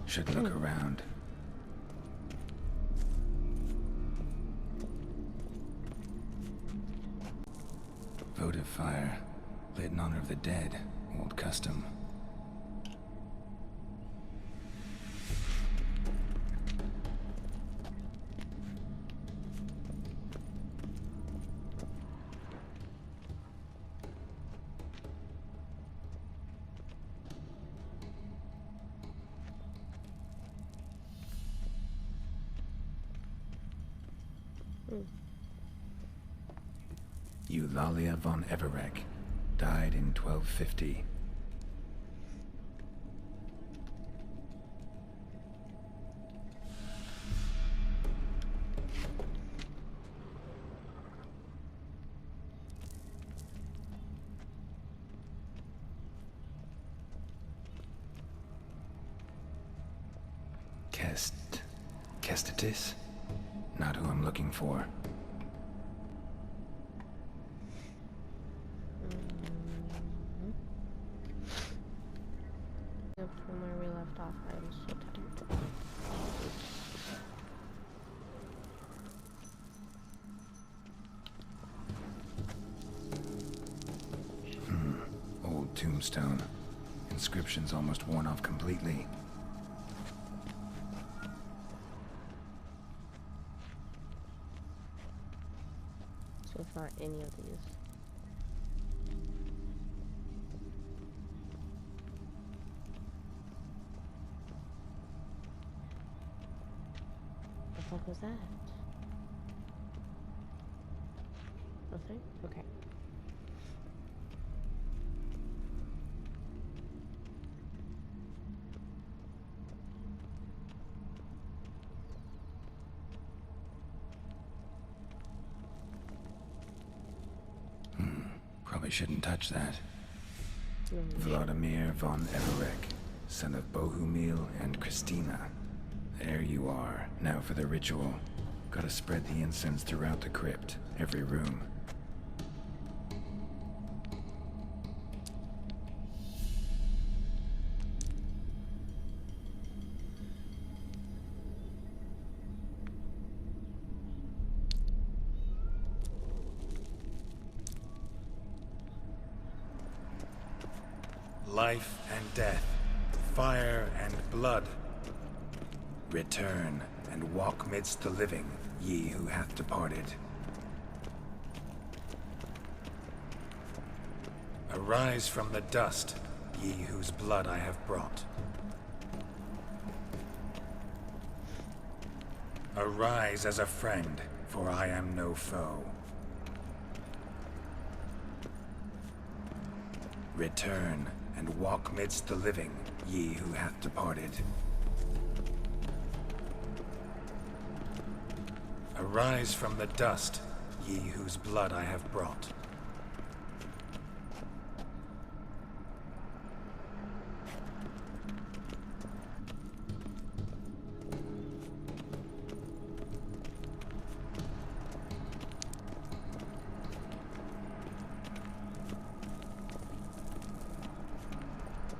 Should look around. Votive fire, lit in honor of the dead. Old custom. Eulalia von Everec died in 1250. Kestatis? Not who I'm looking for. From where we left off, I'm so tired. Old tombstone. Inscription's almost worn off completely. So it's not any of these. The fuck was that? Nothing? Okay. Probably shouldn't touch that. Vladimir von Everec, son of Bohumil and Christina. There you are. Now for the ritual. Gotta spread the incense throughout the crypt, every room. Life and death, fire and blood. Return and walk midst the living, ye who hath departed. Arise from the dust, ye whose blood I have brought. Arise as a friend, for I am no foe. Return and walk midst the living, ye who hath departed. Arise from the dust, ye whose blood I have brought.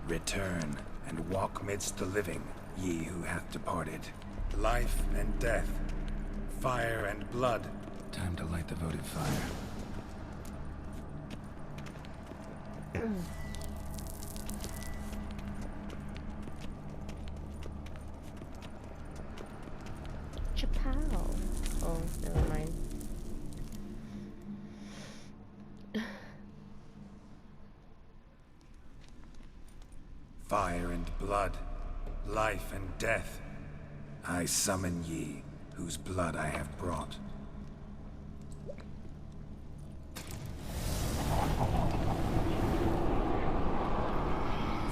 Return and walk midst the living, ye who hath departed. Life and death, fire and blood. Time to light the votive fire. Chapow. Oh, never mind. Fire and blood, life and death. I summon ye, whose blood I have brought.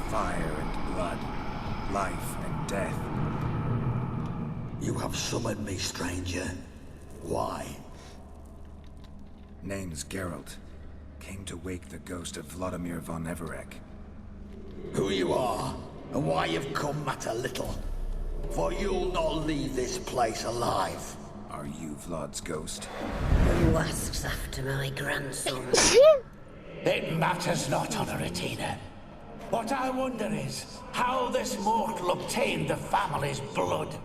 Fire and blood, life and death. You have summoned me, stranger. Why? Name's Geralt. Came to wake the ghost of Vladimir von Everec. Who you are, and why you've come matter little. For you'll not leave this place alive. Are you Vlad's ghost? Who asks after my grandson? It matters not, Honoratina. What I wonder is how this mortal obtained the family's blood.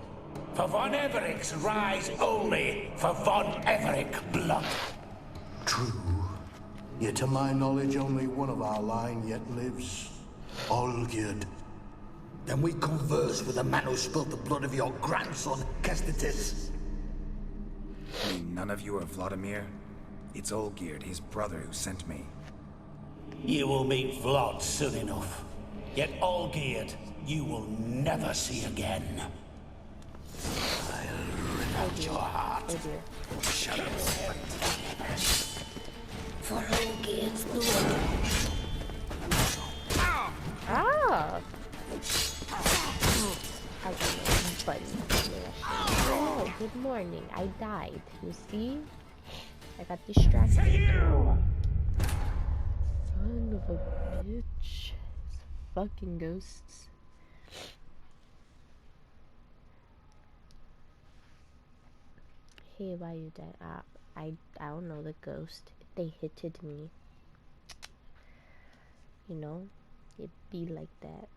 For Von Everic's rise only for Von Everic blood. True. Yet to my knowledge, only one of our line yet lives. Olgierd. Then we converse with the man who spilled the blood of your grandson, Kestitis. I mean, none of you are Vladimir? It's Olgierd, his brother, who sent me. You will meet Vlad soon enough. Yet Olgierd, you will never see again. I'll rip out your heart. Oh dear. Shut up. For Olgierd's blood. Ah! I got no button. Oh, good morning. I died. You see? I got distracted. Son of a bitch. Fucking ghosts. Hey, why you dead? I don't know, the ghost. They hitted me. You know? It be like that.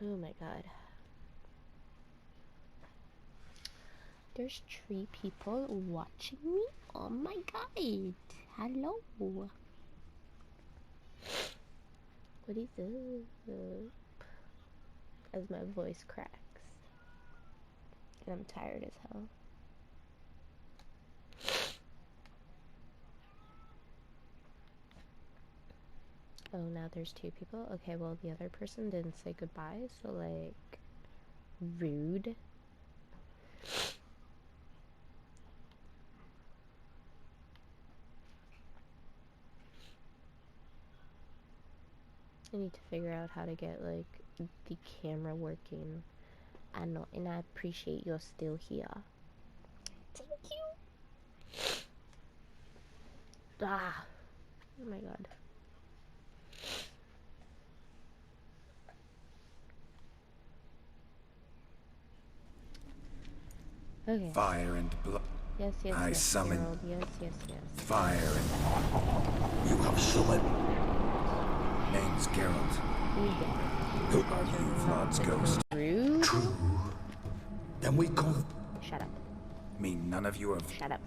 Oh my god. There's 3 people watching me? Oh my god. Hello. What is up? As my voice cracks. And I'm tired as hell. Oh, now there's 2 people? Okay, well, the other person didn't say goodbye, so, like, rude. I need to figure out how to get, like, the camera working. I know, and I appreciate you're still here. Thank you! Ah! Oh my god. Okay. Fire and blood. Yes, yes, I yes, summon- Gerald. Yes, yes, yes. Fire and... You have summoned. Name's Geralt. Who are you, Vlad's ghost? Rude? True. Then we come. Shut up. Mean none of you are... Shut up.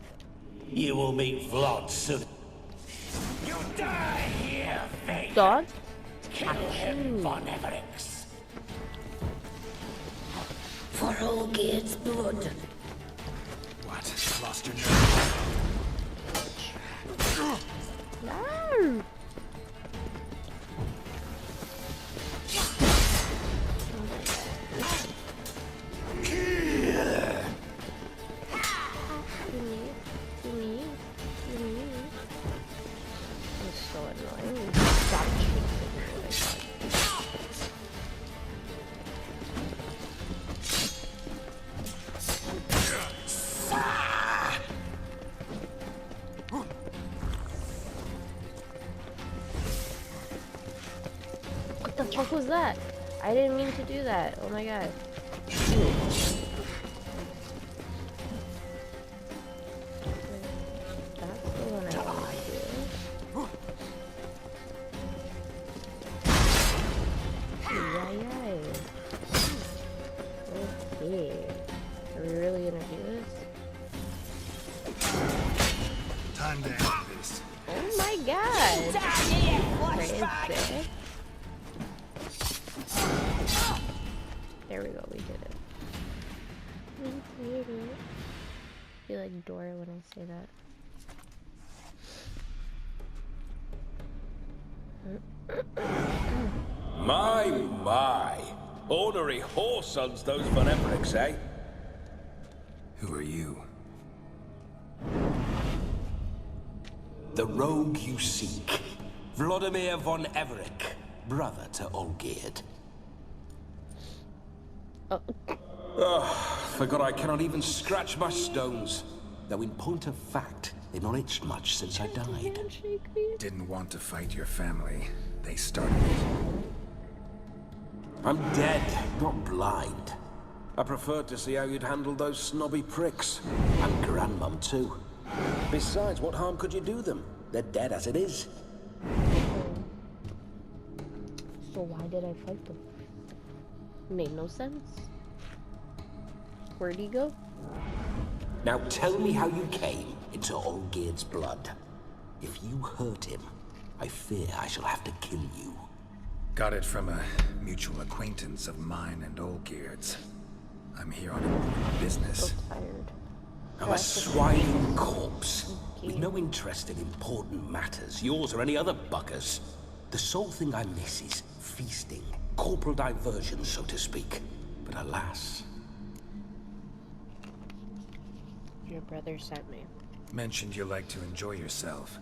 You will meet Vlad soon. You die here, Fate. Dog? Kill him, Von Everix. For Olgierd's blood. What? Lost your nerve? No! It's so annoying. Stop chasing me. What the fuck was that? I didn't mean to do that. Oh my god. That's the one I want to do. Yay. Okay. Are we really gonna do this? Time to end this. Oh my god! Crazy. There we go, we did it. We did it. I feel like Dora when I say that. My. Ornery whoresons, those Von Evericks, eh? Who are you? The rogue you seek. Vladimir Von Everic, brother to Olgierd. Forgot I cannot even scratch my stones. Though in point of fact, they've not itched much since I died. Handshake me. Didn't want to fight your family. They started it. I'm dead, not blind. I preferred to see how you'd handle those snobby pricks. And Grandmum, too. Besides, what harm could you do them? They're dead as it is. So why did I fight them? Made no sense. Where'd he go? Now tell me how you came into Olgierd's blood. If you hurt him, I fear I shall have to kill you. Got it from a mutual acquaintance of mine and Olgierd's. I'm here on important business. So tired. I'm a swine corpse, with no interest in important matters, yours or any other buggers. The sole thing I miss is feasting, corporal diversion, so to speak. But alas... Your brother sent me. Mentioned you like to enjoy yourself.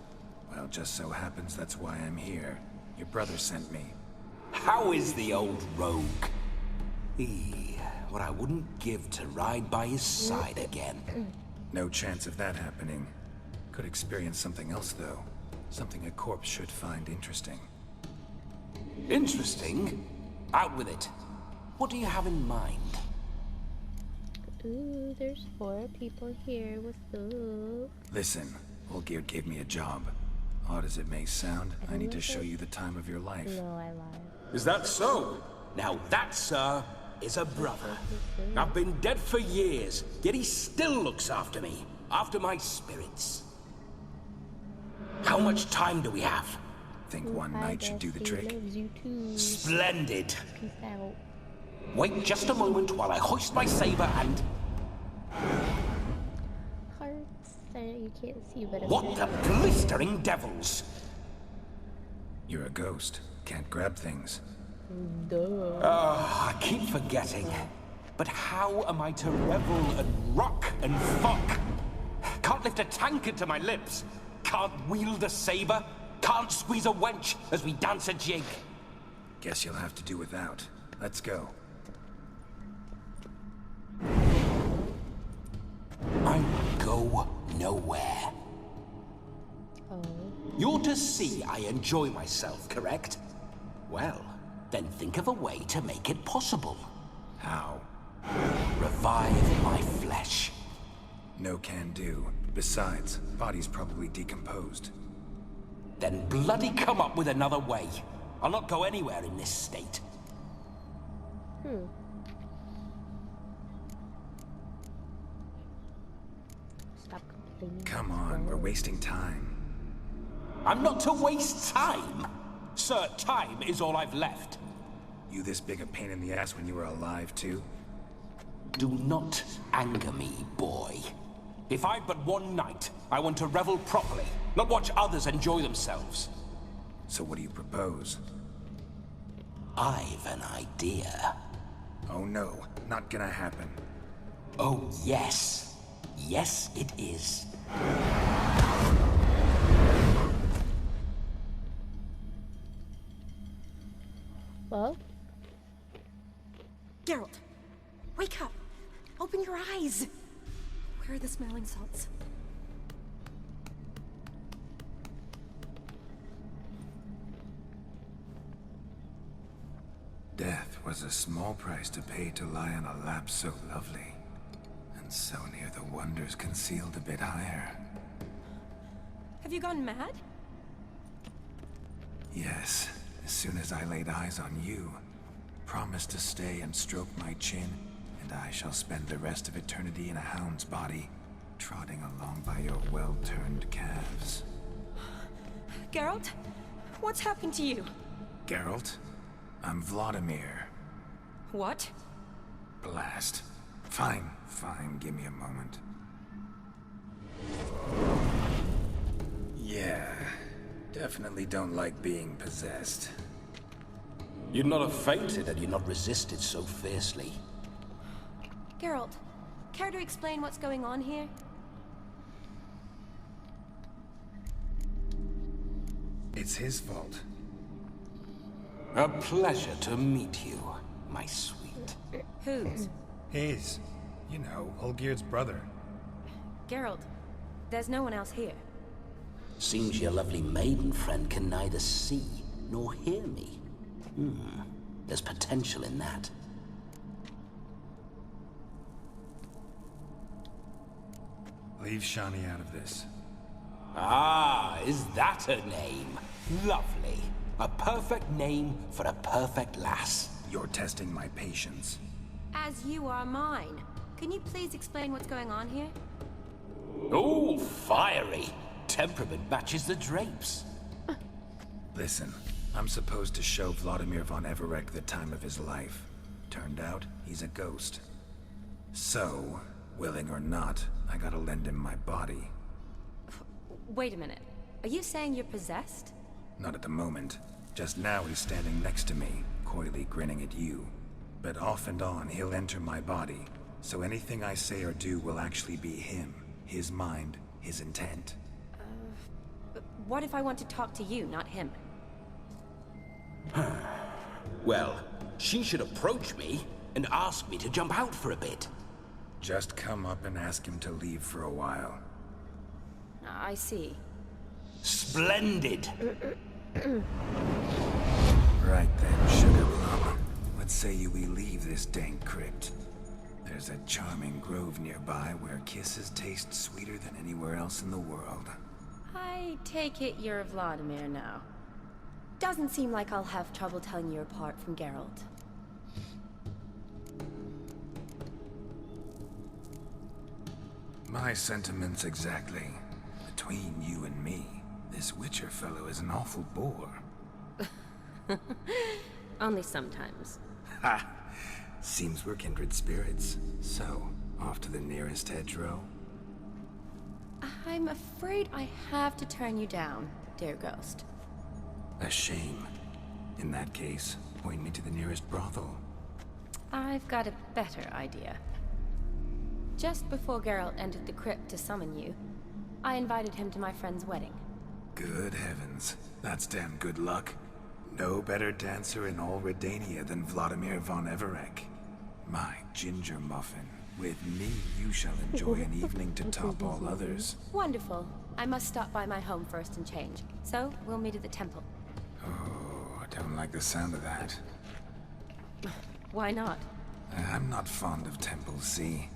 Well, just so happens that's why I'm here. Your brother sent me. How is the old rogue? What I wouldn't give to ride by his side again. No chance of that happening. Could experience something else, though. Something a corpse should find interesting. Interesting? Out with it. What do you have in mind? Ooh, there's 4 people here. What's up? Listen, Olgierd gave me a job. Odd as it may sound, I need to show you the time of your life. No, I lied. Is that so? Now that, sir, is a brother. I've been dead for years, yet he still looks after me, after my spirits. How much time do we have? Think one night should do the trick? Loves you too. Splendid. Peace out. Wait just a moment while I hoist my saber and... Hearts. You can't see, but What the blistering devils? You're a ghost. Can't grab things. Duh. I keep forgetting. But how am I to revel and rock and fuck? Can't lift a tankard to my lips. Can't wield a saber. Can't squeeze a wench as we dance a jig. Guess you'll have to do without. Let's go. I go nowhere. Oh. You're to see I enjoy myself, correct? Well, then think of a way to make it possible. How? Revive my flesh. No can do. Besides, body's probably decomposed. Then bloody come up with another way. I'll not go anywhere in this state. Stop complaining. Come on, we're wasting time. I'm not to waste time. Sir, time is all I've left. You this big a pain in the ass when you were alive, too? Do not anger me, boy. If I've but one night, I want to revel properly, not watch others enjoy themselves. So what do you propose? I've an idea. Oh no, not gonna happen. Oh, yes. Yes, it is. Well, Geralt, wake up. Open your eyes. Where are the smelling salts? Death was a small price to pay to lie on a lap so lovely, and so near the wonders concealed a bit higher. Have you gone mad? Yes, as soon as I laid eyes on you, promised to stay and stroke my chin, and I shall spend the rest of eternity in a hound's body, trotting along by your well-turned calves. Geralt, what's happened to you? Geralt, I'm Vladimir. What? Blast. Fine, give me a moment. Yeah, definitely don't like being possessed. You'd not have fainted had you not resisted so fiercely. Geralt, care to explain what's going on here? It's his fault. A pleasure to meet you, my sweet. Whose? His. You know, Olgierd's brother. Geralt, there's no one else here. Seems your lovely maiden friend can neither see nor hear me. There's potential in that. Leave Shani out of this. Ah, is that her name? Lovely. A perfect name for a perfect lass. You're testing my patience. As you are mine. Can you please explain what's going on here? Oh, fiery. Temperament matches the drapes. Listen, I'm supposed to show Vladimir von Everec the time of his life. Turned out, he's a ghost. So, willing or not, I gotta lend him my body. Wait a minute. Are you saying you're possessed? Not at the moment. Just now he's standing next to me, coyly grinning at you. But off and on, he'll enter my body. So anything I say or do will actually be him. His mind, his intent. What if I want to talk to you, not him? Well, she should approach me and ask me to jump out for a bit. Just come up and ask him to leave for a while. I see. Splendid. Right then, Sugar Plum. What say we leave this dank crypt? There's a charming grove nearby where kisses taste sweeter than anywhere else in the world. I take it you're Vladimir now. Doesn't seem like I'll have trouble telling you apart from Geralt. My sentiments exactly. Between you and me, this Witcher fellow is an awful bore. Only sometimes. Ha! Seems we're kindred spirits. So, off to the nearest hedgerow? I'm afraid I have to turn you down, dear ghost. A shame. In that case, point me to the nearest brothel. I've got a better idea. Just before Geralt entered the crypt to summon you, I invited him to my friend's wedding. Good heavens. That's damn good luck. No better dancer in all Redania than Vladimir von Everec. My ginger muffin. With me, you shall enjoy an evening to top all others. Wonderful. I must stop by my home first and change. So, we'll meet at the temple. Oh, I don't like the sound of that. Why not? I'm not fond of temples, see?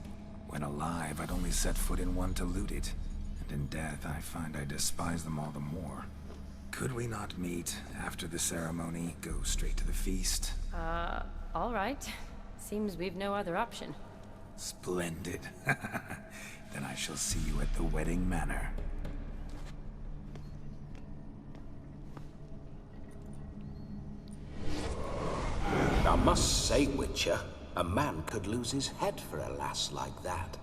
When alive, I'd only set foot in one to loot it. And in death, I find I despise them all the more. Could we not meet after the ceremony, go straight to the feast? All right. Seems we've no other option. Splendid. Then I shall see you at the wedding manor. I must say, Witcher, a man could lose his head for a lass like that.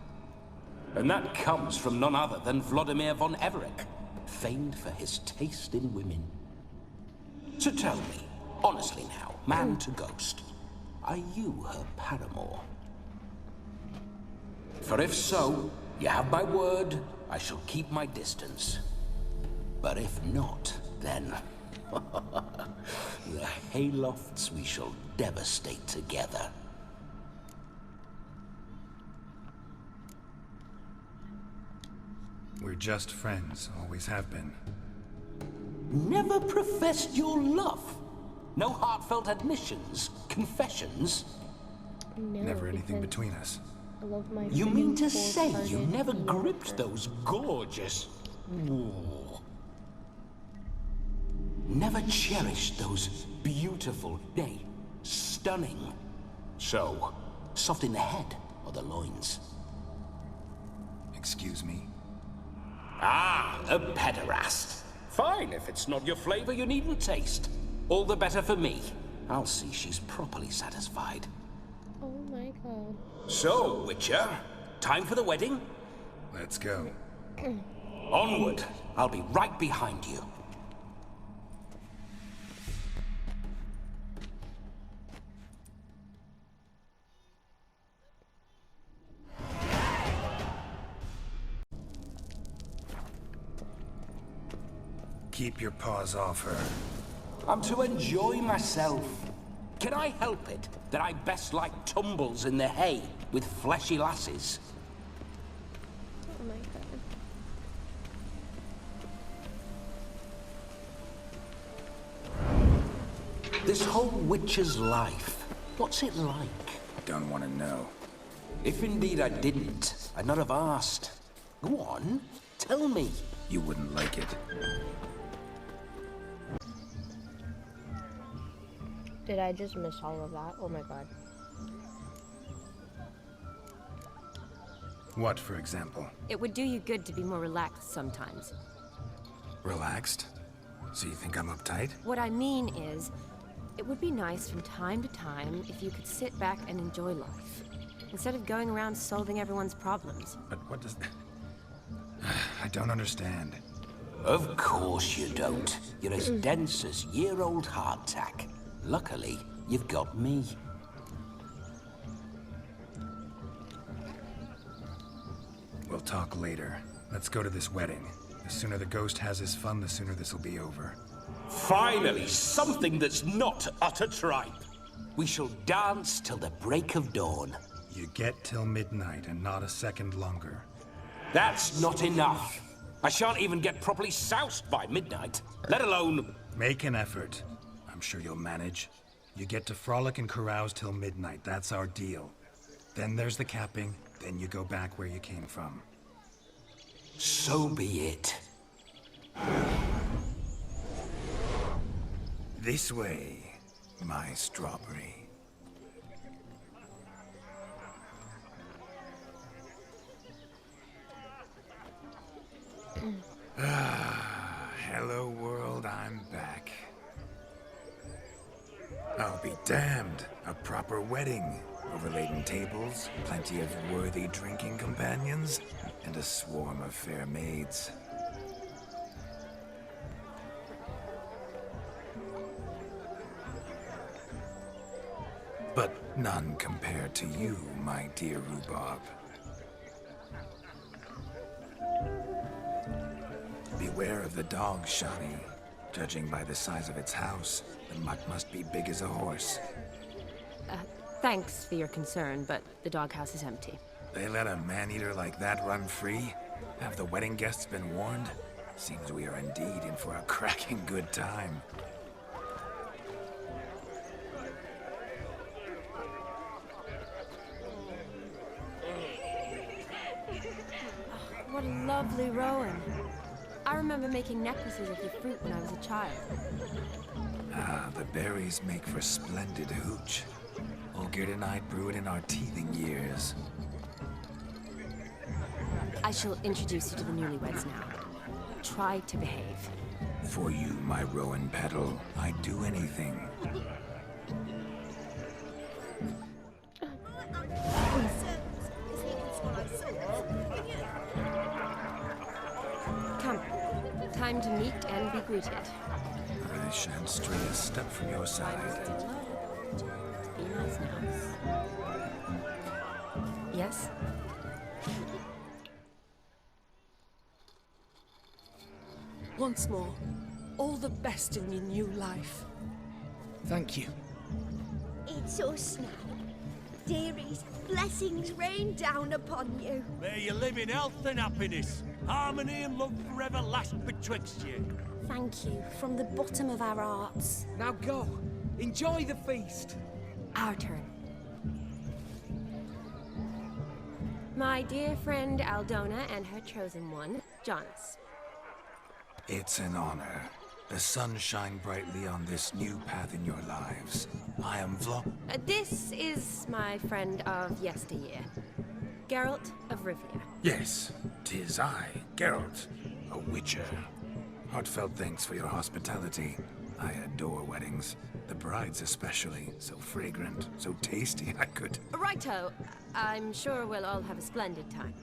And that comes from none other than Vladimir von Everec, famed for his taste in women. So tell me, honestly now, man to ghost, are you her paramour? For if so, you have my word, I shall keep my distance. But if not, then... the haylofts we shall devastate together. We're just friends, always have been. Never professed your love? No heartfelt admissions, confessions? No, Never anything because between us. I love my You mean to freaking say you cold-hearted never gripped fiancé. those gorgeous... Never cherished those beautiful, nay, stunning... So, soft in the head or the loins? Excuse me? Ah, a pederast. Fine, if it's not your flavor, you needn't taste. All the better for me. I'll see she's properly satisfied. Oh my god. So, Witcher, time for the wedding? Let's go. Onward. I'll be right behind you. Keep your paws off her. I'm to enjoy myself. Can I help it that I best like tumbles in the hay with fleshy lasses? Oh my god. This whole witcher's life, what's it like? Don't want to know. If indeed I didn't, I'd not have asked. Go on, tell me. You wouldn't like it. Did I just miss all of that? Oh my god. What, for example? It would do you good to be more relaxed sometimes. Relaxed? So you think I'm uptight? What I mean is, it would be nice from time to time if you could sit back and enjoy life, instead of going around solving everyone's problems. But what does... I don't understand. Of course you don't. You're as dense as year-old hardtack. Luckily, you've got me. We'll talk later. Let's go to this wedding. The sooner the ghost has his fun, the sooner this'll be over. Finally, something that's not utter tripe. We shall dance till the break of dawn. You get till midnight and not a second longer. That's not enough. I shan't even get properly soused by midnight, let alone... Make an effort. I'm sure you'll manage. You get to frolic and carouse till midnight. That's our deal. Then there's the capping. Then you go back where you came from. So be it. This way, my strawberry. Hello world, I'm back. I'll be damned. A proper wedding. Overladen tables, plenty of worthy drinking companions, and a swarm of fair maids. But none compared to you, my dear Rhubarb. Beware of the dog, Shani. Judging by the size of its house, the mutt must be big as a horse. Thanks for your concern, but the doghouse is empty. They let a man-eater like that run free? Have the wedding guests been warned? Seems we are indeed in for a cracking good time. What a lovely Rowan. I remember making necklaces of your fruit when I was a child. Ah, the berries make for splendid hooch. Olgerd and I brew it in our teething years. I shall introduce you to the newlyweds now. Try to behave. For you, my Rowan petal, I'd do anything. Come. Time to meet and be greeted. I shan't stray a step from your side. Be nice now. Yes? Once more, all the best in your new life. Thank you. It's us now. Dearies, blessings rain down upon you. May you live in health and happiness. Harmony and love forever last betwixt you. Thank you from the bottom of our hearts. Now go. Enjoy the feast. Our turn. My dear friend Aldona and her chosen one, Jonas. It's an honor. The sun shine brightly on this new path in your lives. I am This is my friend of yesteryear, Geralt of Rivia. Yes, 'tis I, Geralt, a witcher. Heartfelt thanks for your hospitality. I adore weddings. The brides especially. So fragrant, so tasty, I could... Righto. I'm sure we'll all have a splendid time.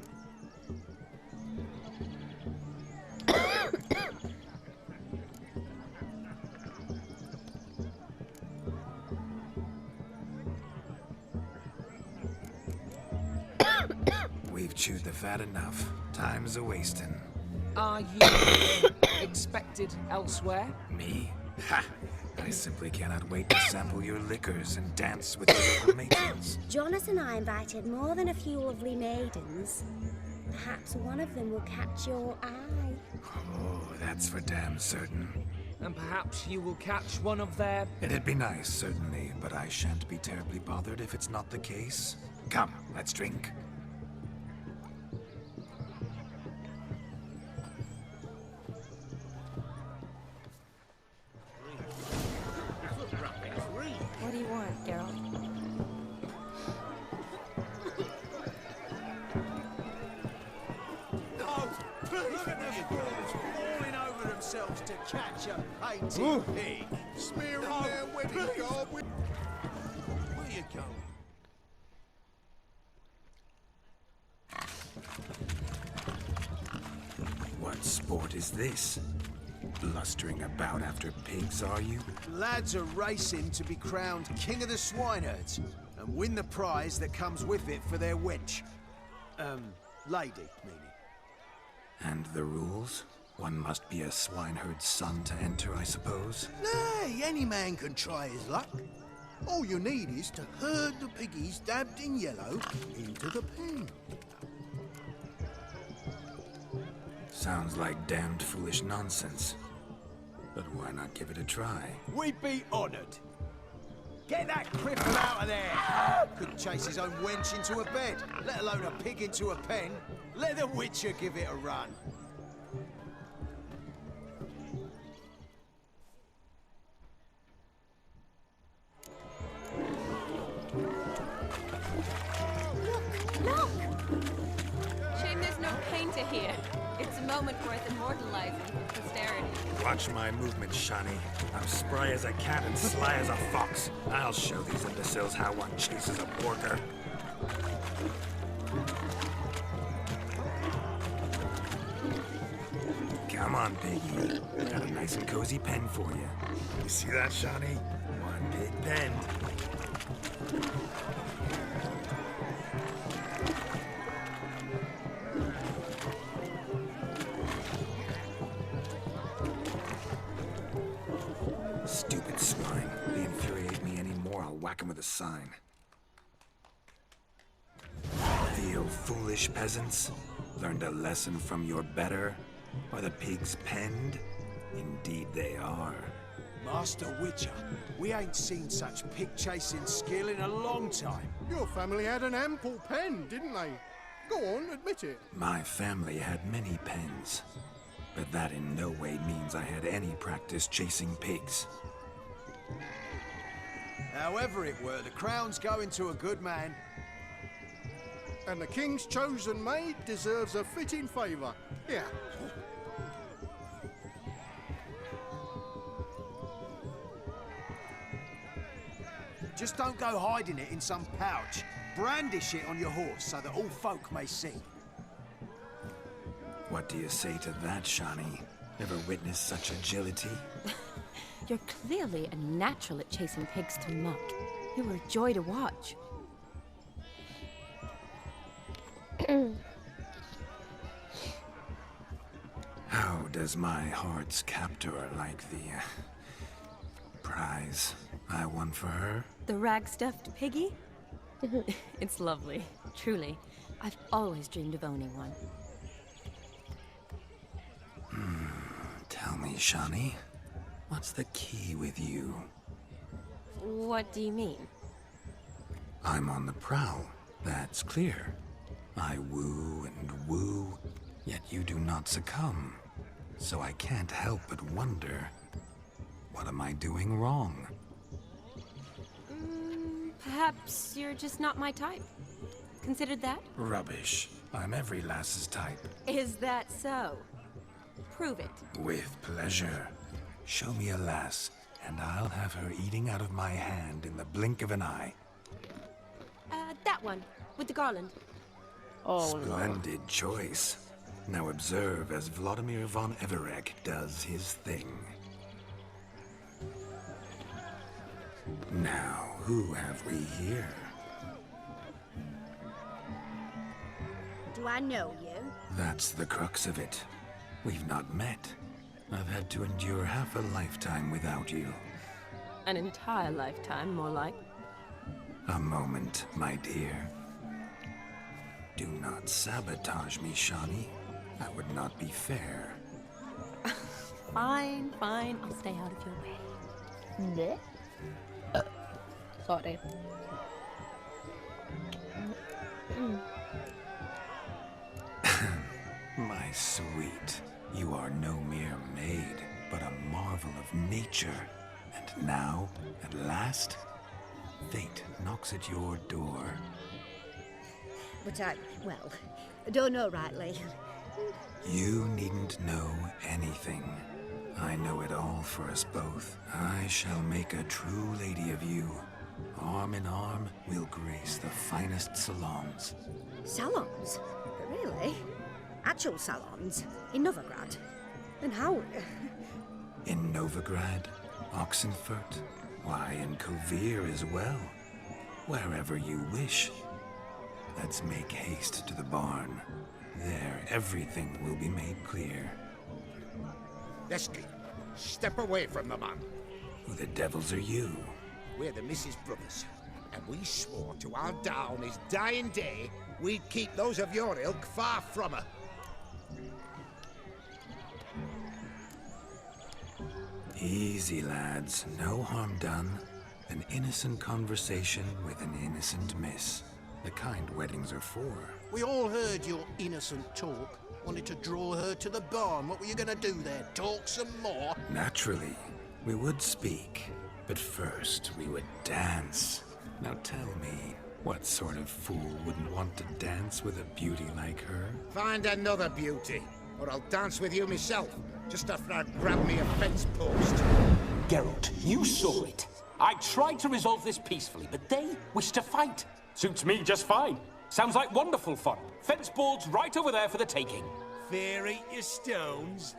We've chewed the fat enough. Time's a-wasting. Are you expected elsewhere? Me? Ha! I simply cannot wait to sample your liquors and dance with the local matrons. Jonas and I invited more than a few lovely maidens. Perhaps one of them will catch your eye. Oh, that's for damn certain. And perhaps you will catch one of their... It'd be nice, certainly, but I shan't be terribly bothered if it's not the case. Come, let's drink. Look at them fools falling over themselves to catch a painted pig. Smearing their wedding garb with... Where you going? What sport is this? Blustering about after pigs, are you? Lads are racing to be crowned King of the Swineherds and win the prize that comes with it for their wench. Lady, meaning. And the rules? One must be a swineherd's son to enter, I suppose? Nay, any man can try his luck. All you need is to herd the piggies dabbed in yellow into the pen. Sounds like damned foolish nonsense. But why not give it a try? We'd be honoured. Get that cripple out of there! Couldn't chase his own wench into a bed, let alone a pig into a pen. Let the Witcher give it a run. Look! Shame there's no painter here. It's a moment worth immortalizing for posterity. Watch my movements, Shani. I'm spry as a cat and sly as a fox. I'll show these imbeciles how one chases a porker. Come on, piggy. Got a nice and cozy pen for you. You see that, Shani? One big pen. Stupid swine. They infuriate me anymore. I'll whack him with a sign. Feel foolish, peasants? Learned a lesson from your better? Are the pigs penned? Indeed they are. Master Witcher, we ain't seen such pig-chasing skill in a long time. Your family had an ample pen, didn't they? Go on, admit it. My family had many pens, but that in no way means I had any practice chasing pigs. However it were, the crown's going to a good man. And the king's chosen maid deserves a fitting favour. Here. Just don't go hiding it in some pouch. Brandish it on your horse so that all folk may see. What do you say to that, Shani? Ever witnessed such agility? You're clearly a natural at chasing pigs to muck. You were a joy to watch. How does my heart's captor like the prize I won for her? The rag-stuffed piggy? It's lovely, truly. I've always dreamed of owning one. Tell me, Shani, what's the key with you? What do you mean? I'm on the prowl, that's clear. I woo and woo, yet you do not succumb. So I can't help but wonder, what am I doing wrong? Perhaps you're just not my type. Considered that? Rubbish. I'm every lass's type. Is that so? Prove it. With pleasure. Show me a lass, and I'll have her eating out of my hand in the blink of an eye. That one, with the garland. Oh, Splendid choice. Now observe as Vladimir von Everec does his thing. Now, who have we here? Do I know you? That's the crux of it. We've not met. I've had to endure half a lifetime without you. An entire lifetime, more like. A moment, my dear. Do not sabotage me, Shani. That would not be fair. Fine, fine. I'll stay out of your way. Bleh. Sorry. My sweet, you are no mere maid, but a marvel of nature. And now, at last, fate knocks at your door. But I don't know rightly. You needn't know anything. I know it all for us both. I shall make a true lady of you. Arm in arm, we'll grace the finest salons. Salons? Really? Actual salons? In Novigrad? And how? In Novigrad, Oxenfurt, why, in Kovir as well. Wherever you wish. Let's make haste to the barn. There, everything will be made clear. Lesky, step away from the man. Who the devils are you? We're the Mrs. Brothers, and we swore to our down his dying day we'd keep those of your ilk far from her. Easy, lads. No harm done. An innocent conversation with an innocent miss. The kind weddings are for. We all heard your innocent talk. Wanted to draw her to the barn. What were you gonna do there? Talk some more? Naturally, we would speak. But first, we would dance. Now tell me, what sort of fool wouldn't want to dance with a beauty like her? Find another beauty, or I'll dance with you myself, just after I grab me a fence post. Geralt, you saw it. I tried to resolve this peacefully, but they wish to fight. Suits me just fine. Sounds like wonderful fun. Fence boards right over there for the taking. Fear eat your stones.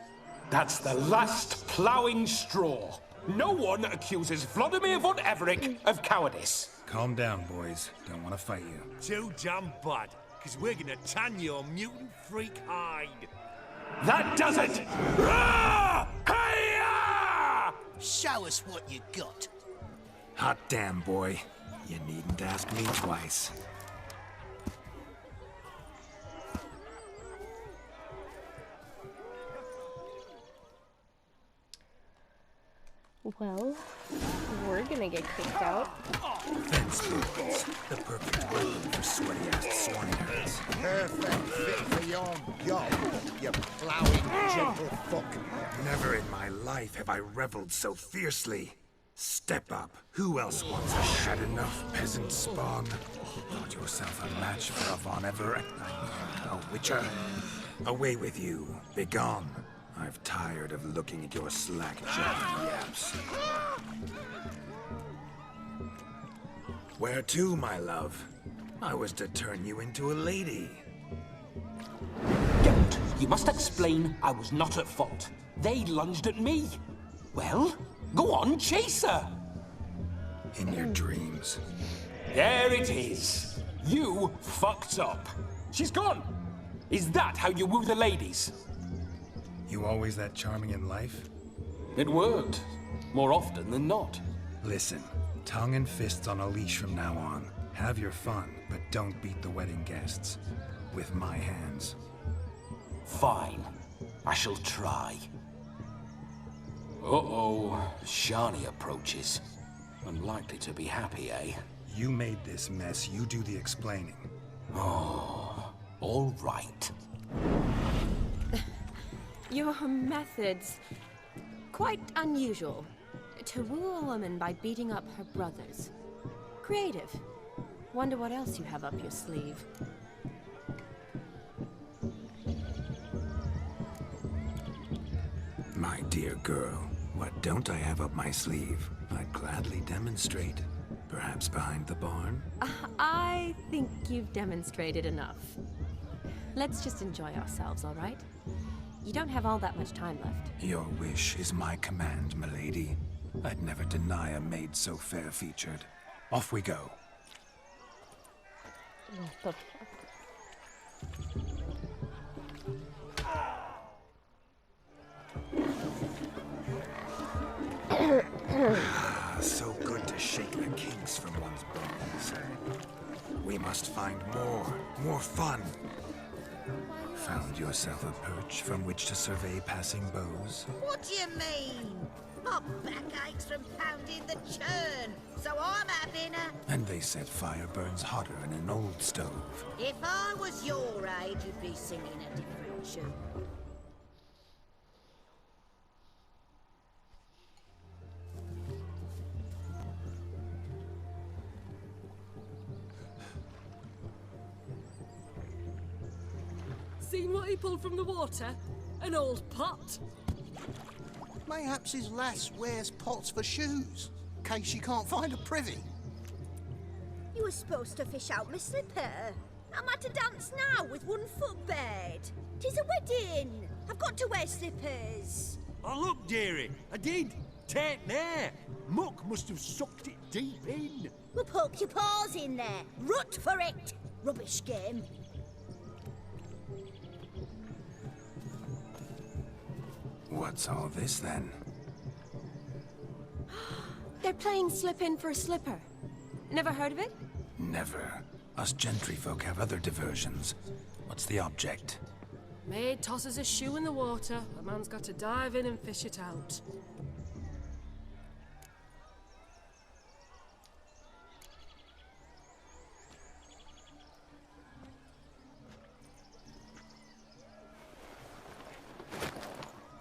That's the last ploughing straw. No one accuses Vladimir von Everec of cowardice. Calm down, boys. Don't want to fight you. Too damn bad, because we're gonna tan your mutant freak hide. That does it! Rah! Hi-ya! Show us what you got. Hot damn, boy. You needn't ask me twice. Well, we're gonna get kicked out. Fence boards, the perfect weapon for sweaty-ass swineherds. Perfect fit for your job, you ploughing gentle fuck. Never in my life have I reveled so fiercely. Step up. Who else wants a had enough, peasant spawn? Thought yourself a match for a Von Everett? A witcher? Away with you. Begone. I've tired of looking at your slack-jawed yaps. Where to, my love? I was to turn you into a lady. Geralt, you must explain I was not at fault. They lunged at me. Well, go on, chase her. In your dreams. There it is. You fucked up. She's gone. Is that how you woo the ladies? You always that charming in life? It worked. More often than not. Listen, tongue and fists on a leash from now on. Have your fun, but don't beat the wedding guests. With my hands. Fine. I shall try. Uh-oh. Shani approaches. Unlikely to be happy, eh? You made this mess. You do the explaining. Oh, all right. Your methods... quite unusual. To woo a woman by beating up her brothers. Creative. Wonder what else you have up your sleeve. My dear girl, what don't I have up my sleeve? I'd gladly demonstrate. Perhaps behind the barn? I think you've demonstrated enough. Let's just enjoy ourselves, all right? You don't have all that much time left. Your wish is my command, milady. I'd never deny a maid so fair-featured. Off we go. What the fuck? So good to shake the kinks from one's bones. We must find more fun. Found yourself a perch from which to survey passing beaux? What do you mean? My back aches from pounding the churn, so I'm having a... And they said fire burns hotter in an old stove. If I was your age, you'd be singing a different tune. seen what he pulled from the water? An old pot? Mayhaps his lass wears pots for shoes, in case she can't find a privy. You were supposed to fish out my slipper. Am I to dance now with one foot bared? 'Tis a wedding. I've got to wear slippers. Oh, look, dearie, I did. Take there. Muck must have sucked it deep in. Well, poke your paws in there. Rut for it. Rubbish game. What's all this then? They're playing slip in for a slipper. Never heard of it? Never. Us gentry folk have other diversions. What's the object? Maid tosses a shoe in the water. A man's got to dive in and fish it out.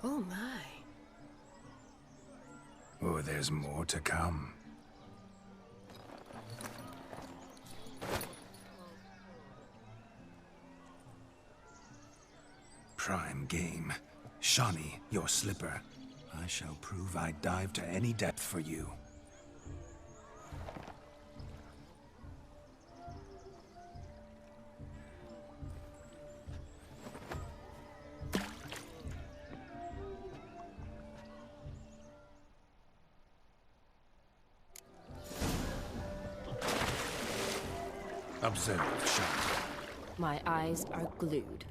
Oh my. Oh, there's more to come. Prime game. Shawnee, your slipper. I shall prove I'd dive to any depth for you. Observe, Shawnee. My eyes are glued.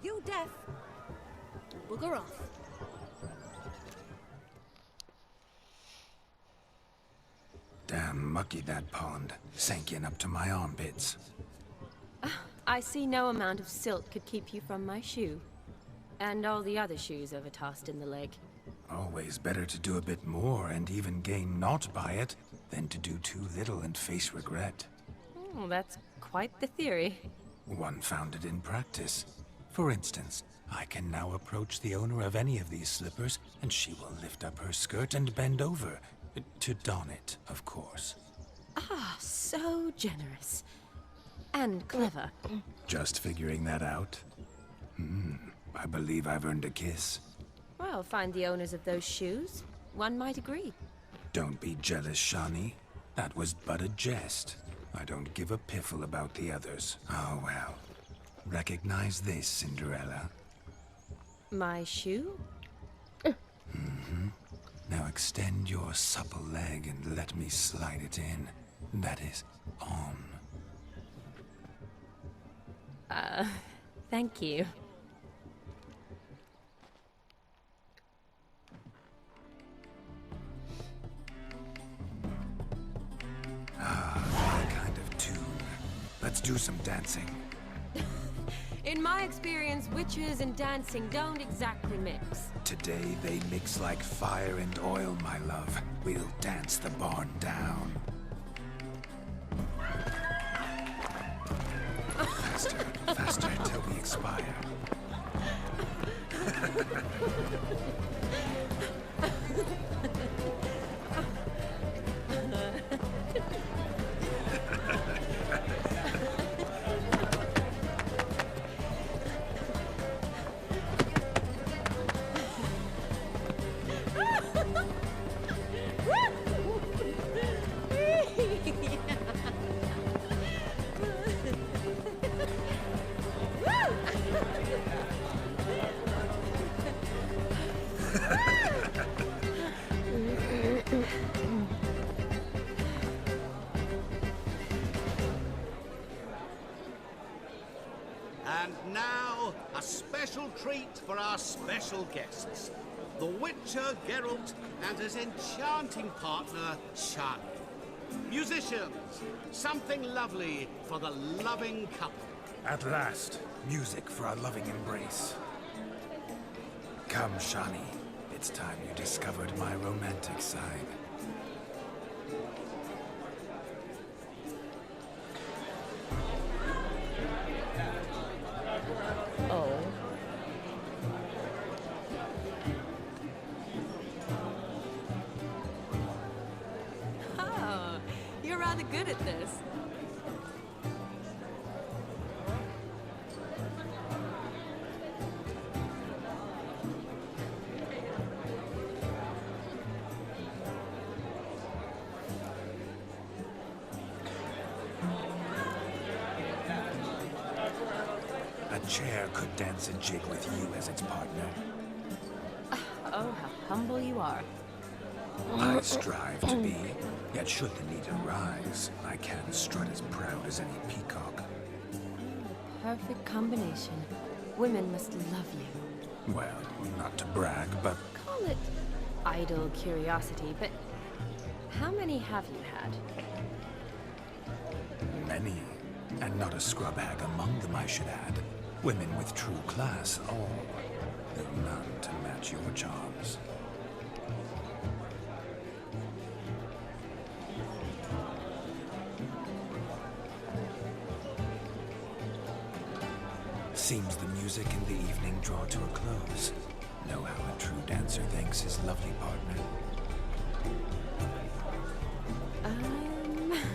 You deaf? Bugger off. Damn mucky, that pond. Sank in up to my armpits. I see no amount of silt could keep you from my shoe. And all the other shoes overtossed in the lake. Always better to do a bit more and even gain naught by it than to do too little and face regret. Oh, that's quite the theory. One founded in practice. For instance, I can now approach the owner of any of these slippers, and she will lift up her skirt and bend over. To don it, of course. Ah, so generous. And clever. Just figuring that out? I believe I've earned a kiss. Well, find the owners of those shoes. One might agree. Don't be jealous, Shawnee. That was but a jest. I don't give a piffle about the others. Oh, well. Recognize this, Cinderella. My shoe? Now extend your supple leg and let me slide it in. That is, on. Thank you. Ah, my kind of tune. Let's do some dancing. In my experience, witches and dancing don't exactly mix. Today they mix like fire and oil, my love. We'll dance the barn down. Faster, faster till we expire. And now, a special treat for our special guests. The Witcher Geralt and his enchanting partner, Shani. Musicians, something lovely for the loving couple. At last, music for our loving embrace. Come, Shani. It's time you discovered my romantic side. Oh. Oh, you're rather good at this. A chair could dance a jig with you as its partner. Oh, how humble you are. I strive to be, yet should the need arise, I can strut as proud as any peacock. Perfect combination. Women must love you. Well, not to brag, but Call it idle curiosity, but how many have you had? many. And not a scrub hag among them, I should add. Women with true class, all. Though none to match your charms. Seems the music and the evening draw to a close. Know how a true dancer thanks his lovely partner.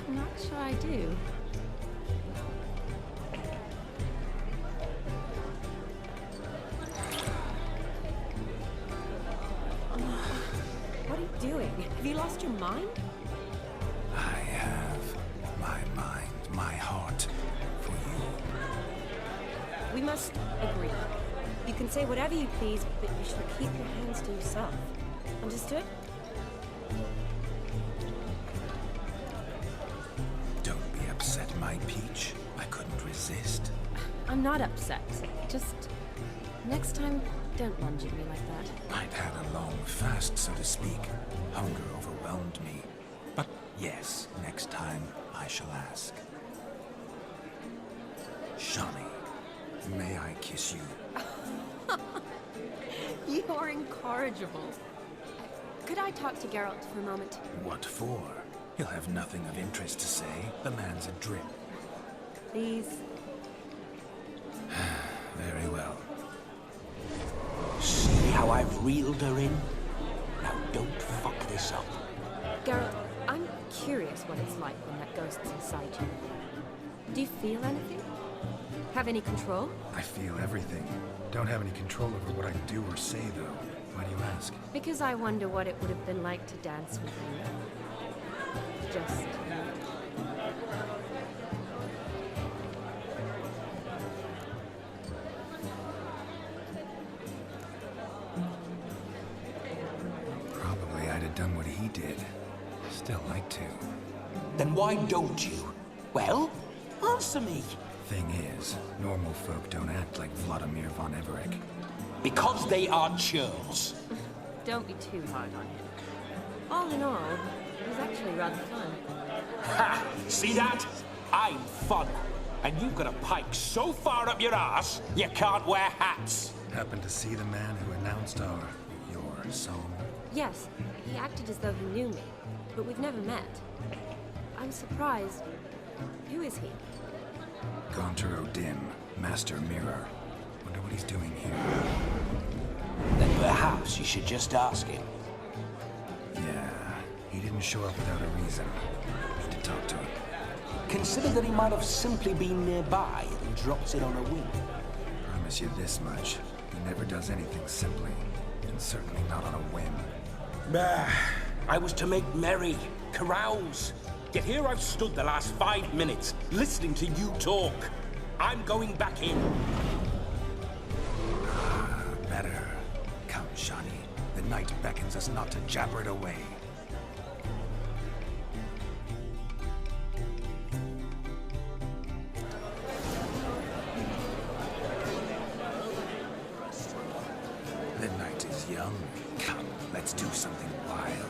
Not sure I do. What are you doing? Have you lost your mind? I have my mind, my heart for you. We must agree. You can say whatever you please, but you should keep your hands to yourself. Understood? Don't be upset, my peach. I couldn't resist. I'm not upset. Just next time, don't lunge at me like that. I'd had a long fast, so to speak. Hunger overwhelmed me. But yes, next time I shall ask. Shani, may I kiss you? You are incorrigible. Could I talk to Geralt for a moment? What for? He'll have nothing of interest to say. The man's adrip. Please. Very well. See how I've reeled her in? Now don't fuck this up. Geralt, I'm curious what it's like when that ghost's inside you. Do you feel anything? Have any control? I feel everything. Don't have any control over what I do or say, though. Why do you ask? Because I wonder what it would have been like to dance with you. Just... Probably I'd have done what he did. Still like to. Then why don't you? Well, answer me. Thing is, normal folk don't act like Vladimir von Everec. Because they are churls. Don't be too hard on him. All in all, it was actually rather fun. Ha! See that? I'm fun. And you've got a pike so far up your ass, you can't wear hats. Happen to see the man who announced your song? Yes, he acted as though he knew me, but we've never met. I'm surprised. Who is he? Gaunter O'Dim, Master Mirror. Wonder what he's doing here. Then perhaps you should just ask him. Yeah, he didn't show up without a reason. Need to talk to him. Consider that he might have simply been nearby and dropped it on a whim. Promise you this much. He never does anything simply. And certainly not on a whim. Bah! I was to make merry, carouse. Yet here I've stood the last 5 minutes, listening to you talk. I'm going back in. Better. Come, Shani. The night beckons us not to jabber it away. The night is young. Come, let's do something wild.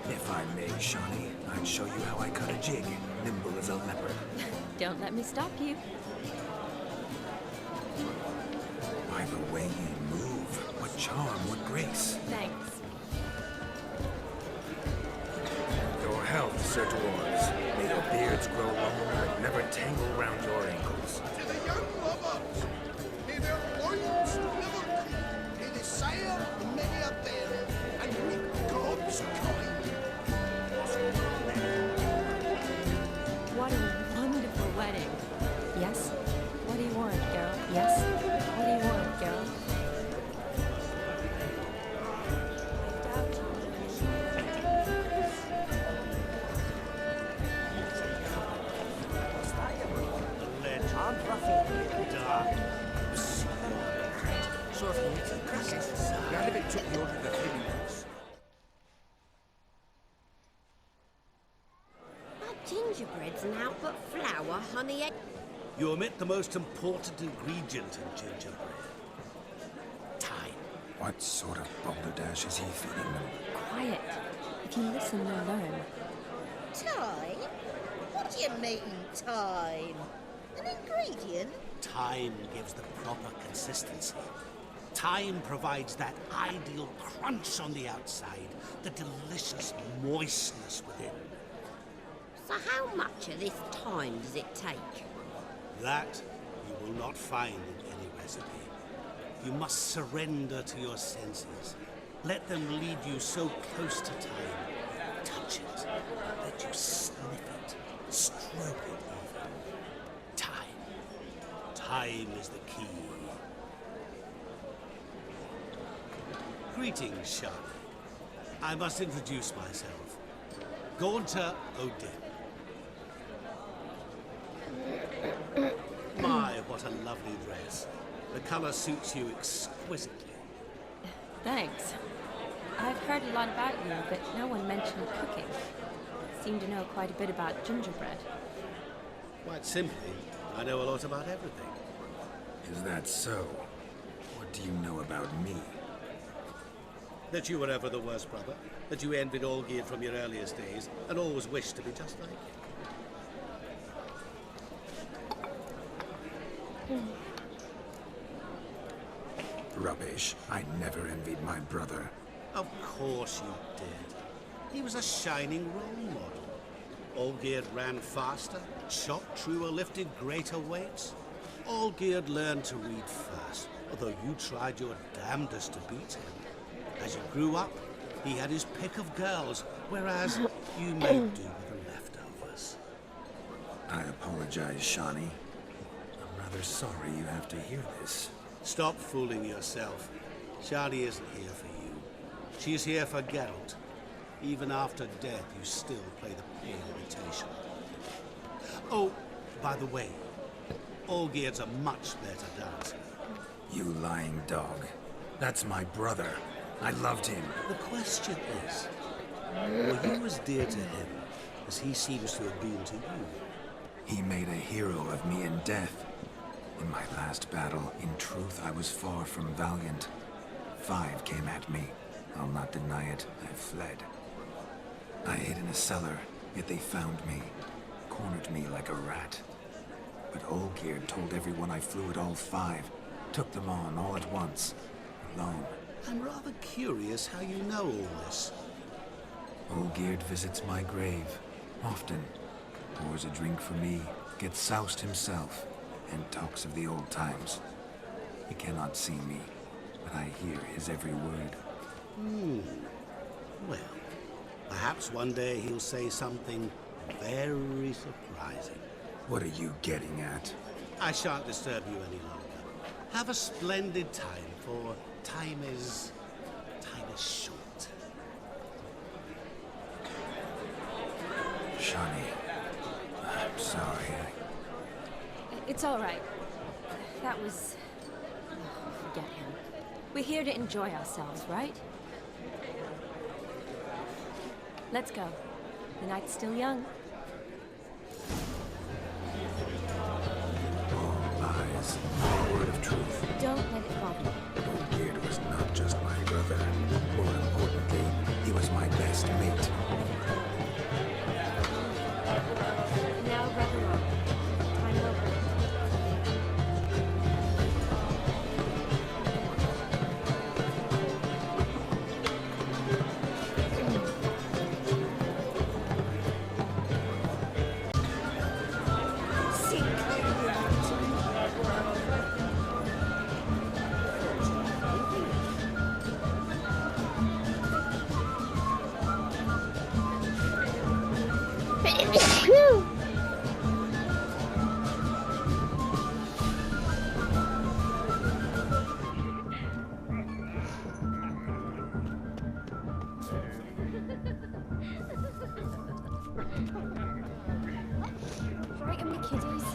If I may, Shani, I'd show you how I cut a jig, nimble as a leopard. Don't let me stop you. By the way you move, what charm, what grace. Thanks. Your health, Sir Dwarves. May your beards grow long and never tangle round your ankles. To the young lovers, may their loins never creep, may they sire many a bear, and meet God's kind. What a wonderful wedding. Yes? What do you want, girl? Yes? What do you want, girl? Gingerbread's now but flour, honey, egg. You omit the most important ingredient in gingerbread. Time. What sort of balderdash is he feeding them? Quiet. If you listen, you'll learn. Time? What do you mean, time? An ingredient? Time gives the proper consistency. Time provides that ideal crunch on the outside, the delicious moistness within. So how much of this time does it take? That you will not find in any recipe. You must surrender to your senses. Let them lead you so close to time. Touch it. Let you sniff it. Stroke it even. Time. Time is the key. Greetings, Shani. I must introduce myself. Gaunter O'Dim. My, what a lovely dress. The color suits you exquisitely. Thanks. I've heard a lot about you, but no one mentioned cooking. Seem to know quite a bit about gingerbread. Quite simply, I know a lot about everything. Is that so? What do you know about me? That you were ever the worst brother. That you envied Olgierd from your earliest days, and always wished to be just like him. Rubbish. I never envied my brother. Of course you did. He was a shining role model. Olgierd ran faster, shot truer, lifted greater weights. Olgierd learned to read first, although you tried your damnedest to beat him. As you grew up, he had his pick of girls, whereas you made do with the leftovers. I apologize, Shani. I'm rather sorry you have to hear this. Stop fooling yourself. Shani isn't here for you. She's here for Geralt. Even after death, you still play the pale imitation. Oh, by the way, Olgierd's a much better dancer. You lying dog. That's my brother. I loved him. The question is, were you as dear to him as he seems to have been to you? He made a hero of me in death. In my last battle, in truth, I was far from valiant. 5 came at me. I'll not deny it, I fled. I hid in a cellar, yet they found me. Cornered me like a rat. But Olgierd told everyone I flew at all 5. Took them on all at once. Alone. I'm rather curious how you know all this. Olgierd visits my grave. Often. Pours a drink for me. Gets soused himself. And talks of the old times. He cannot see me. But I hear his every word. Well, perhaps one day he'll say something very surprising. What are you getting at? I shan't disturb you any longer. Have a splendid time, for time is short. Shani, I'm sorry. It's all right. That was... oh, forget him. We're here to enjoy ourselves, right? Let's go. The night's still young. All lies, no word of truth. Don't let it bother you. Olgierd was not just my brother. More importantly, he was my best mate. Now, brother, time over. Right on me, kiddies.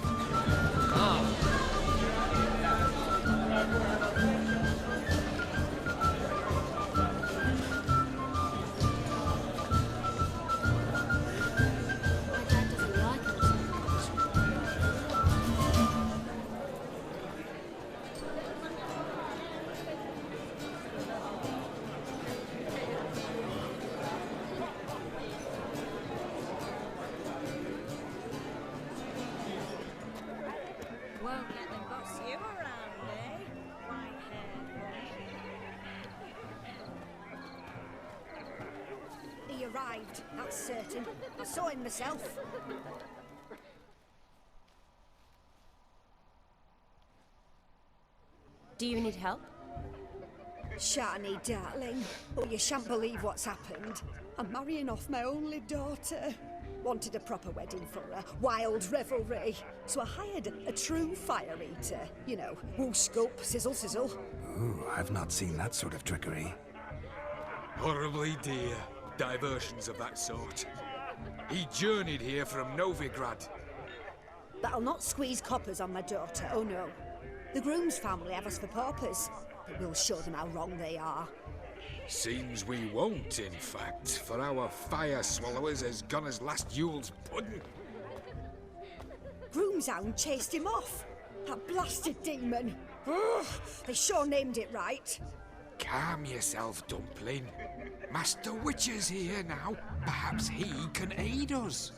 Won't let them boss you around, eh? White-haired He arrived, that's certain. I saw him myself. Do you need help? Shani, darling. Oh, you shan't believe what's happened. I'm marrying off my only daughter. Wanted a proper wedding for her, wild revelry. So I hired a true fire eater. You know, woo scoop, sizzle sizzle. Ooh, I've not seen that sort of trickery. Horribly dear diversions of that sort. He journeyed here from Novigrad. But I'll not squeeze coppers on my daughter, oh no. The groom's family have us for paupers, but we'll show them how wrong they are. Seems we won't, in fact, for our fire swallowers has gone as last Yule's pudding. Groomshound chased him off. That blasted demon. Ugh, they sure named it right. Calm yourself, Dumpling. Master Witcher's here now. Perhaps he can aid us.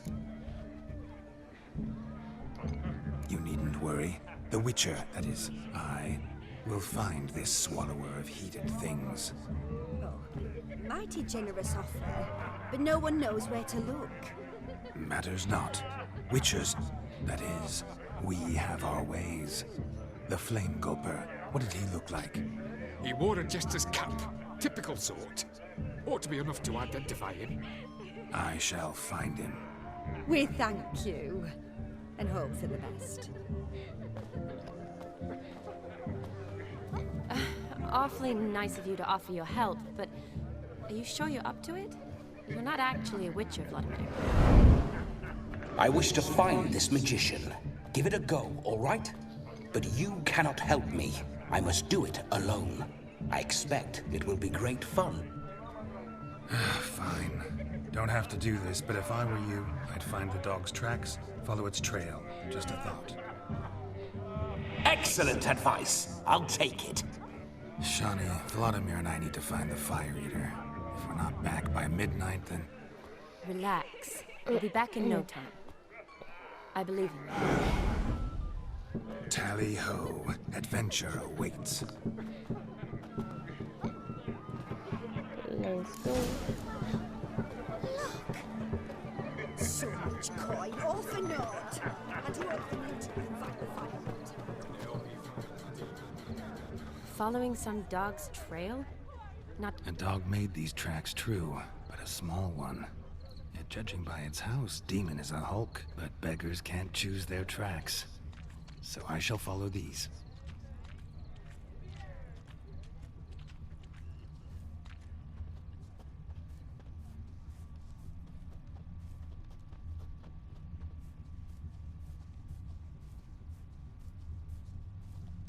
You needn't worry. The Witcher, that is, I, will find this swallower of heated things. Mighty generous offer, but no one knows where to look. Matters not. Witchers, that is, we have our ways. The Flame Gulper, what did he look like? He wore a jester's cap. Typical sort. Ought to be enough to identify him. I shall find him. We thank you, and hope for the best. Awfully nice of you to offer your help, but are you sure you're up to it? You're not actually a Witcher, Vladimir. I wish to find this magician. Give it a go, all right? But you cannot help me. I must do it alone. I expect it will be great fun. Fine. Don't have to do this, but if I were you, I'd find the dog's tracks, follow its trail, just a thought. Excellent advice. I'll take it. Shawnee, Vladimir and I need to find the Fire Eater. If we're not back by midnight, then... Relax. We'll be back in no time. I believe in you. Tally-ho. Adventure awaits. Let's go. So much coin, all for naught. I do hope the meeting invite the firemen. Following some dog's trail? Not... A dog made these tracks true, but a small one. Yet judging by its house, Demon is a hulk, but beggars can't choose their tracks. So I shall follow these.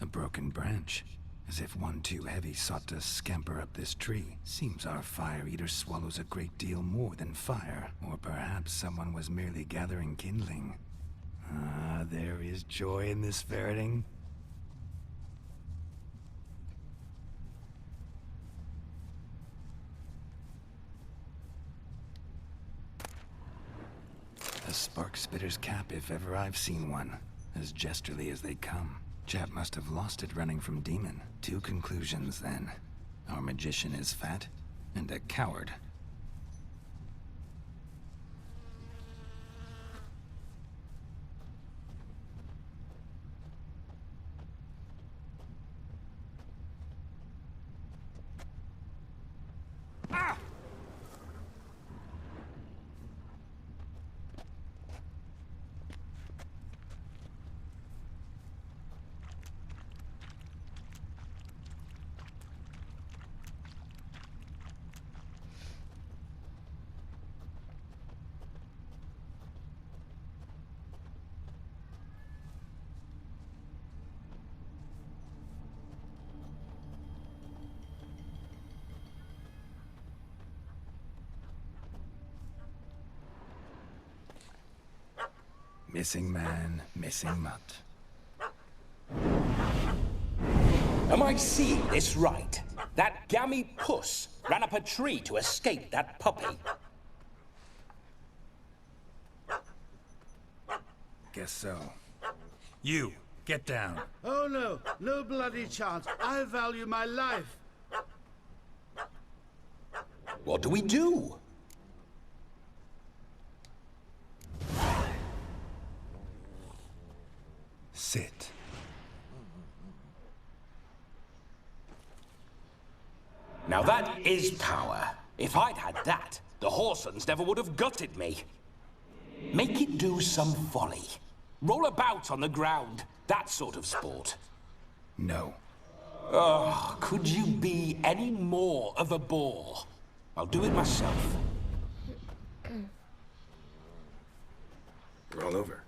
A broken branch. As if one too heavy sought to scamper up this tree. Seems our Fire Eater swallows a great deal more than fire. Or perhaps someone was merely gathering kindling. Ah, there is joy in this ferreting. A spark spitter's cap if ever I've seen one. As jesterly as they come. Chap must have lost it running from Demon. Two conclusions, then. Our magician is fat, and a coward. Missing man, missing mutt. Am I seeing this right? That gammy puss ran up a tree to escape that puppy. Guess so. You, get down. Oh no, no bloody chance. I value my life. What do we do? Sit. Now that is power. If I'd had that, the Horsons never would have gutted me. Make it do some folly. Roll about on the ground. That sort of sport. No. Oh, could you be any more of a bore? I'll do it myself. Roll over.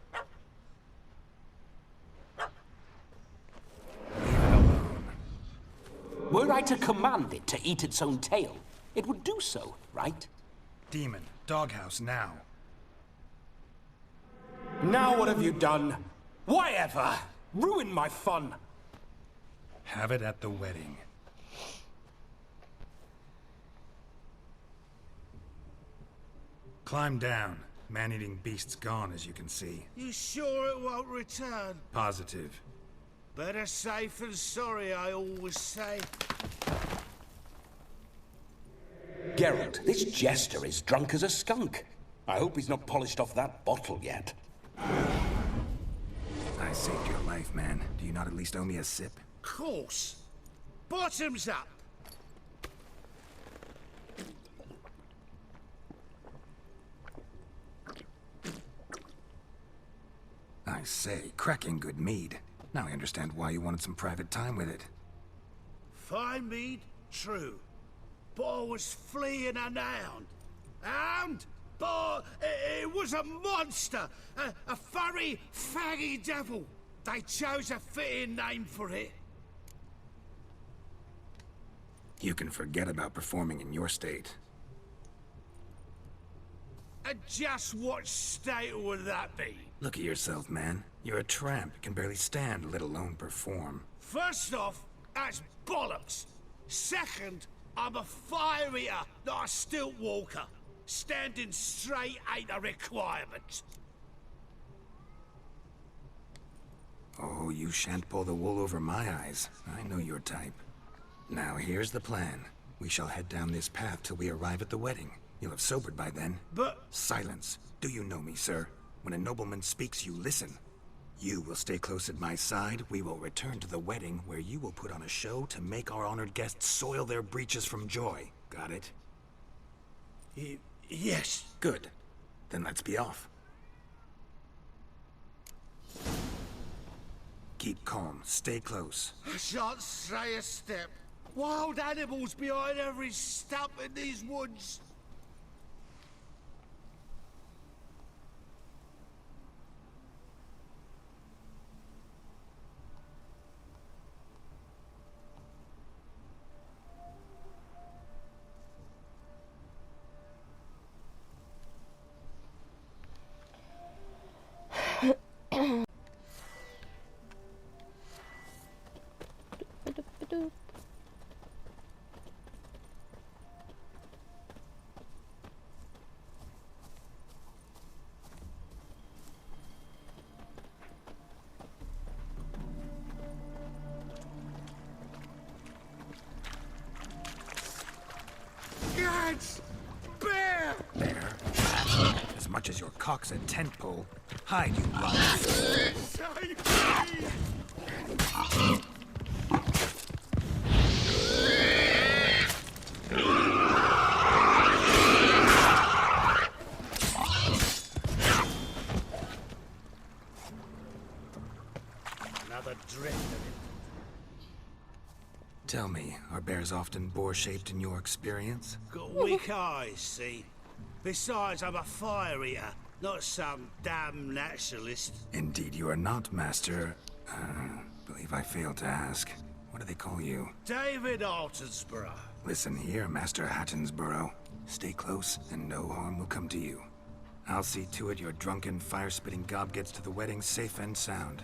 Were I to command it to eat its own tail, it would do so, right? Demon, doghouse now. Now what have you done? Why ever? Ruin my fun. Have it at the wedding. Climb down. Man-eating beast's gone, as you can see. You sure it won't return? Positive. Better safe than sorry, I always say. Geralt, this jester is drunk as a skunk. I hope he's not polished off that bottle yet. I saved your life, man. Do you not at least owe me a sip? Course. Bottoms up. I say, cracking good mead. Now I understand why you wanted some private time with it. Fine mead, true. But I was fleeing an hound. Hound? But it was a monster! A furry, faggy devil! They chose a fitting name for it. You can forget about performing in your state. And just what state would that be? Look at yourself, man. You're a tramp, can barely stand, let alone perform. First off, that's bollocks. Second, I'm a fire eater, not a stilt walker. Standing straight ain't a requirement. Oh, you shan't pull the wool over my eyes. I know your type. Now, here's the plan. We shall head down this path till we arrive at the wedding. You'll have sobered by then. But... Silence. Do you know me, sir? When a nobleman speaks, you listen. You will stay close at my side. We will return to the wedding, where you will put on a show to make our honored guests soil their breeches from joy. Got it? Yes. Good. Then let's be off. Keep calm. Stay close. I shan't stray a step. Wild animals behind every stump in these woods. Bear! Bear? As much as your cock's a tent pole. Hide, you blind. Another drift of it. Tell me, are bears often boar-shaped in your experience? Got weak eyes, see? Besides, I'm a fire eater, not some damn naturalist. Indeed you are not, Master. Believe I failed to ask. What do they call you? David Altonsborough. Listen here, Master Hattonsborough. Stay close, and no harm will come to you. I'll see to it your drunken, fire-spitting gob gets to the wedding safe and sound.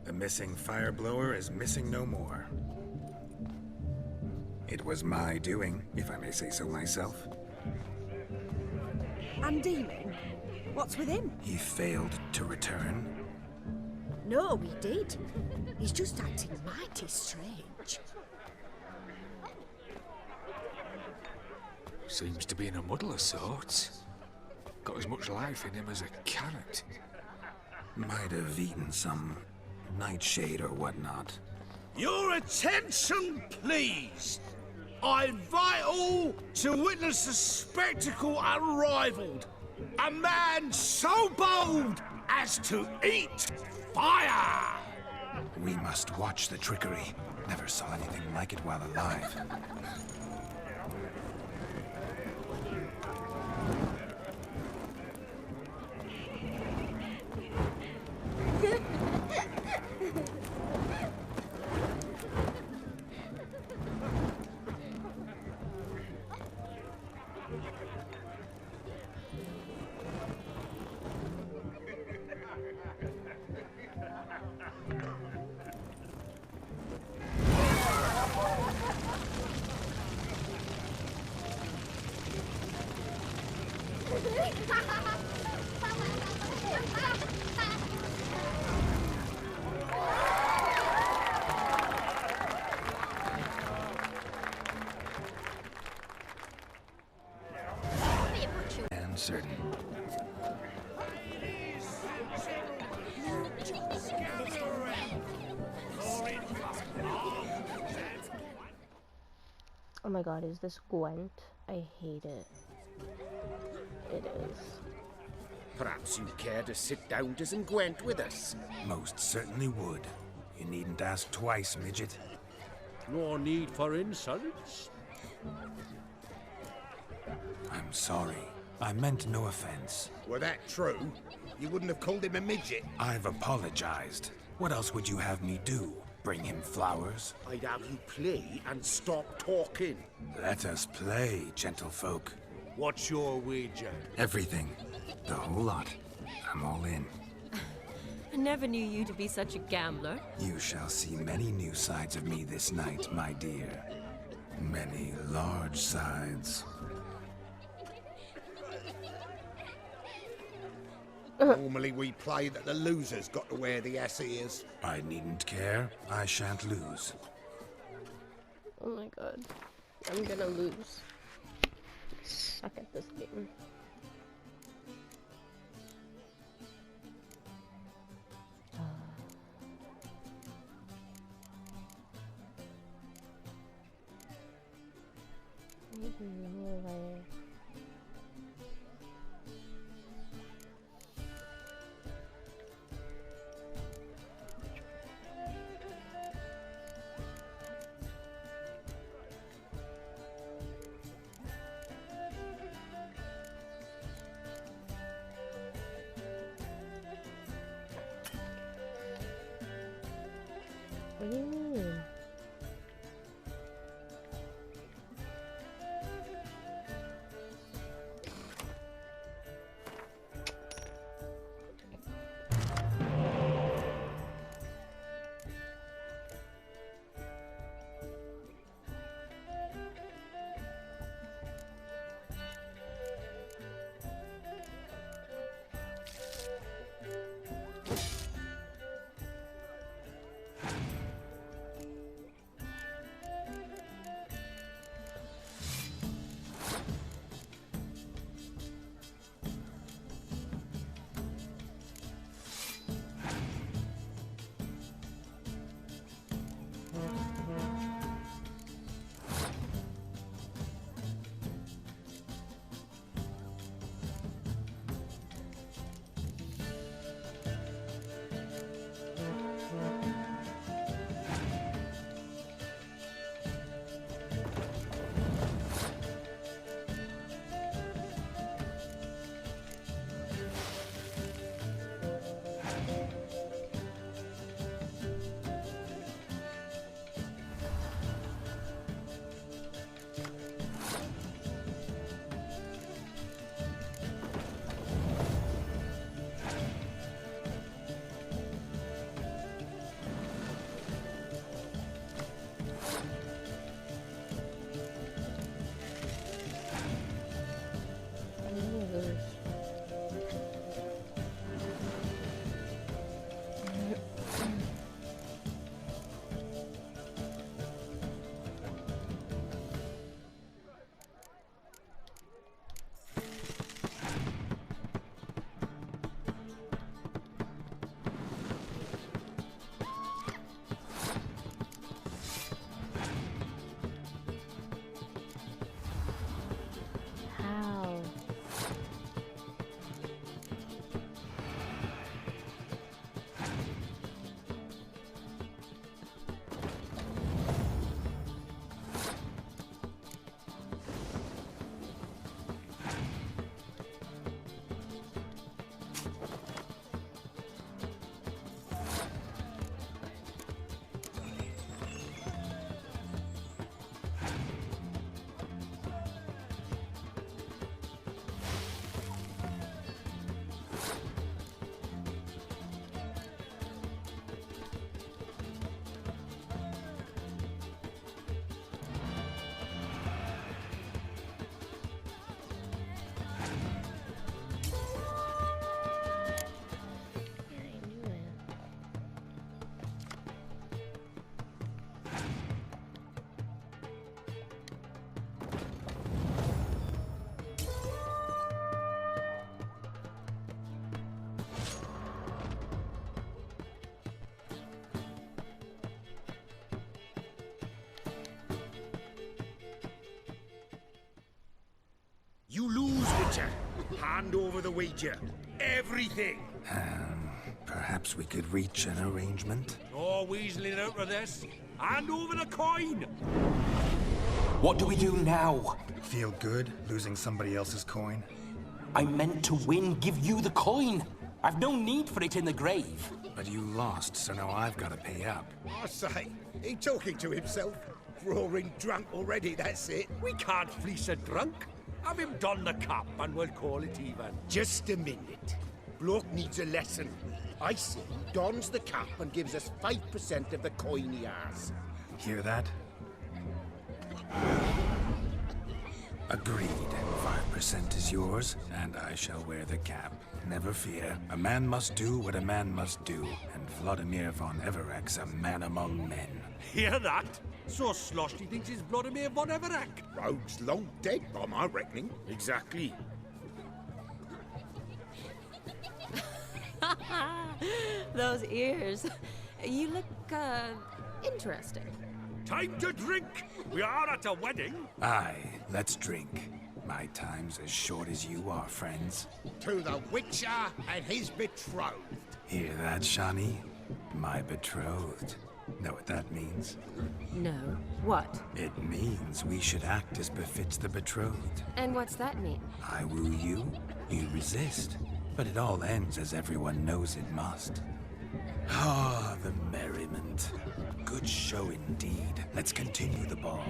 The missing fire blower is missing no more. It was my doing, if I may say so myself. And Demon? What's with him? He failed to return. No, he did. He's just acting mighty strange. Seems to be in a muddle of sorts. Got as much life in him as a carrot. Might have eaten some nightshade or whatnot. Your attention, please! I invite all to witness a spectacle unrivaled. A man so bold as to eat fire! We must watch the trickery. Never saw anything like it while alive. Certain. Oh my god, is this Gwent? I hate it. It is. Perhaps you care to sit down to some Gwent with us? Most certainly would. You needn't ask twice, midget. No need for insults. I'm sorry. I meant no offense. Were that true, you wouldn't have called him a midget. I've apologized. What else would you have me do? Bring him flowers? I'd have you play and stop talking. Let us play, gentlefolk. What's your wager? Everything. The whole lot. I'm all in. I never knew you to be such a gambler. You shall see many new sides of me this night, my dear. Many large sides. Normally we play that the loser's got to wear the ass ears. I needn't care. I shan't lose. Oh my god. I'm gonna lose. Suck at this game. No way. What do you mean? You lose, Witcher. Hand over the wager. Everything. Perhaps we could reach an arrangement? No weaseling out of this. Hand over the coin. What do we do now? Feel good losing somebody else's coin? I meant to win, give you the coin. I've no need for it in the grave. But you lost, so now I've got to pay up. I say, he talking to himself? Roaring drunk already, that's it. We can't fleece a drunk. Have him don the cap and we'll call it even. Just a minute. Bloke needs a lesson. I say he dons the cap and gives us 5% of the coin he has. Hear that? Agreed. 5% is yours, and I shall wear the cap. Never fear. A man must do what a man must do, and Vladimir von Everek's a man among men. Hear that? So sloshed he thinks he's Vladimir von Everek. Rogue's long dead by my reckoning. Exactly. Those ears. You look, interesting. Time to drink! We are at a wedding. Aye, let's drink. My time's as short as you are, friends. To the Witcher and his betrothed. Hear that, Shani? My betrothed. Know what that means? No. What? It means we should act as befits the betrothed. And what's that mean? I woo you, you resist. But it all ends as everyone knows it must. Ah, the merriment. Good show indeed. Let's continue the ball.